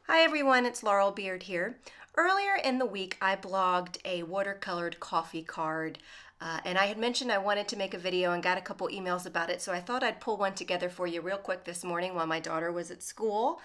Hi everyone, it's Laurel Beard here. Earlier in the week, I blogged a watercolored coffee card, and I had mentioned I wanted to make a video and got a couple emails about it, so I thought I'd pull one together for you real quick this morning while my daughter was at school.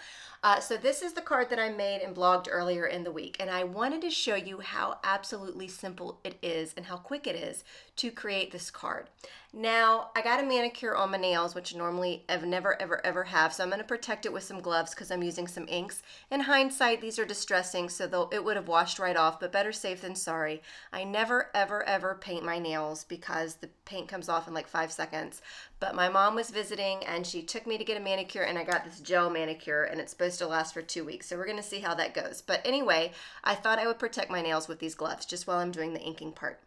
So this is the card that I made and blogged earlier in the week, and I wanted to show you how absolutely simple it is and how quick it is to create this card. Now, I got a manicure on my nails, which normally I've never, ever have, so I'm going to protect it with some gloves because I'm using some inks. In hindsight, these are distressing, so it would have washed right off, but better safe than sorry. I never, ever paint my nails because the paint comes off in like 5 seconds. But my mom was visiting and she took me to get a manicure, and I got this gel manicure, and it's supposed to last for 2 weeks. So we're going to see how that goes. But anyway, I thought I would protect my nails with these gloves just while I'm doing the inking part.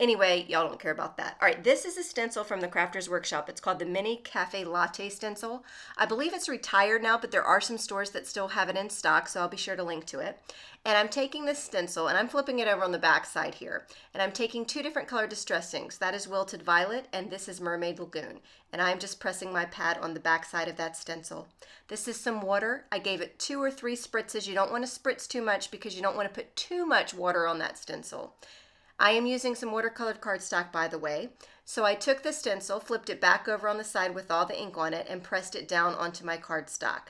Anyway, y'all don't care about that. All right, this is a stencil from the Crafters Workshop. It's called the Mini Cafe Latte Stencil. I believe it's retired now, but there are some stores that still have it in stock, so I'll be sure to link to it. And I'm taking this stencil, and I'm flipping it over on the back side here. And I'm taking two different color distress inks. That is Wilted Violet, and this is Mermaid Lagoon. And I'm just pressing my pad on the back side of that stencil. This is some water. I gave it 2 or 3 spritzes. You don't want to spritz too much because you don't want to put too much water on that stencil. I am using some watercolored cardstock, by the way. So I took the stencil, flipped it back over on the side with all the ink on it, and pressed it down onto my cardstock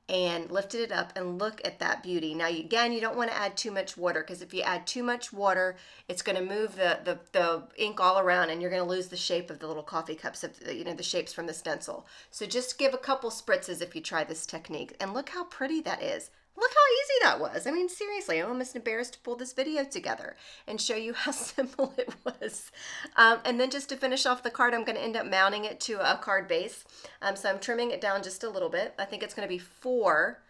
and lifted it up, and look at that beauty. Now, again, you don't want to add too much water, because if you add too much water, it's going to move the ink all around, and you're going to lose the shape of the little coffee cups, of the shapes from the stencil. So just give a couple spritzes if you try this technique, and look how pretty that is. Look how easy that was. I mean, seriously, I'm almost embarrassed to pull this video together and show you how simple it was. And then just to finish off the card, I'm going to end up mounting it to a card base. So I'm trimming it down just a little bit. I think it's going to be 4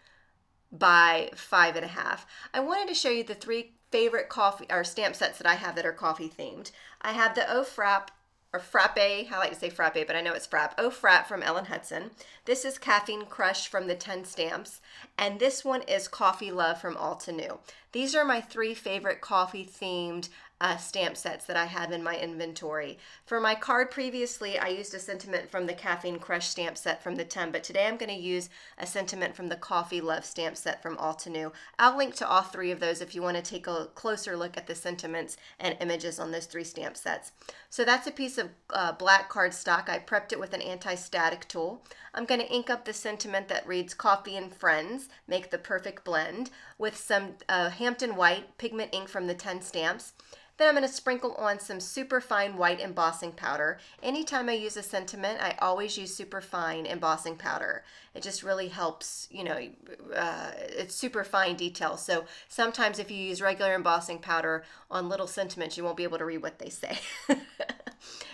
by 5.5. I wanted to show you the 3 favorite coffee or stamp sets that I have that are coffee themed. I have the O Frap, or Frappe, I like to say Frappe, but I know it's Frappe. Oh Frappe from Ellen Hudson. This is Caffeine Crush from the 10 Stamps. And this one is Coffee Love from All to New. These are my 3 favorite coffee themed stamp sets that I have in my inventory. For my card previously, I used a sentiment from the Caffeine Crush stamp set from the 10, but today I'm going to use a sentiment from the Coffee Love stamp set from All to New. I'll link to all 3 of those if you want to take a closer look at the sentiments and images on those 3 stamp sets. So that's a piece of black cardstock. I prepped it with an anti-static tool. I'm going to ink up the sentiment that reads Coffee and Friends, make the perfect blend, with some Hampton White pigment ink from the 10 Stamps. Then I'm going to sprinkle on some super fine white embossing powder. Anytime I use a sentiment, I always use super fine embossing powder. It just really helps, it's super fine detail. So sometimes if you use regular embossing powder on little sentiments, you won't be able to read what they say.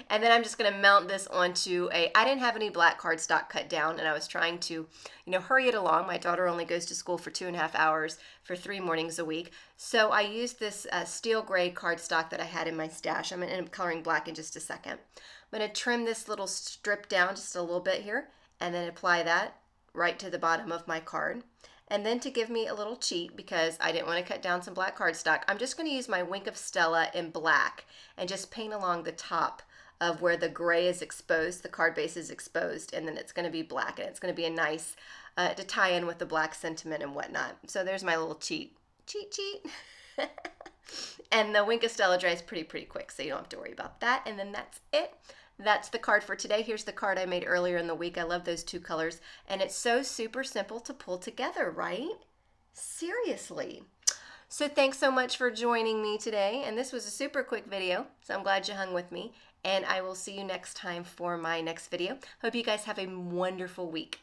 And then I'm just going to mount this onto I didn't have any black cardstock cut down, and I was trying to, hurry it along. My daughter only goes to school for 2.5 hours for 3 mornings a week. So I used this steel gray cardstock that I had in my stash. I'm going to end up coloring black in just a second. I'm going to trim this little strip down just a little bit here, and then apply that right to the bottom of my card. And then to give me a little cheat, because I didn't want to cut down some black cardstock, I'm just going to use my Wink of Stella in black and just paint along the top of where the gray is exposed, the card base is exposed, and then it's going to be black, and it's going to be a nice to tie in with the black sentiment and whatnot. So there's my little cheat. And the Wink of Stella dries pretty quick, so you don't have to worry about that. And then that's it. That's the card for today. Here's the card I made earlier in the week. I love those 2 colors, and it's so super simple to pull together, right? Seriously. So thanks so much for joining me today, and this was a super quick video, so I'm glad you hung with me, and I will see you next time for my next video. Hope you guys have a wonderful week.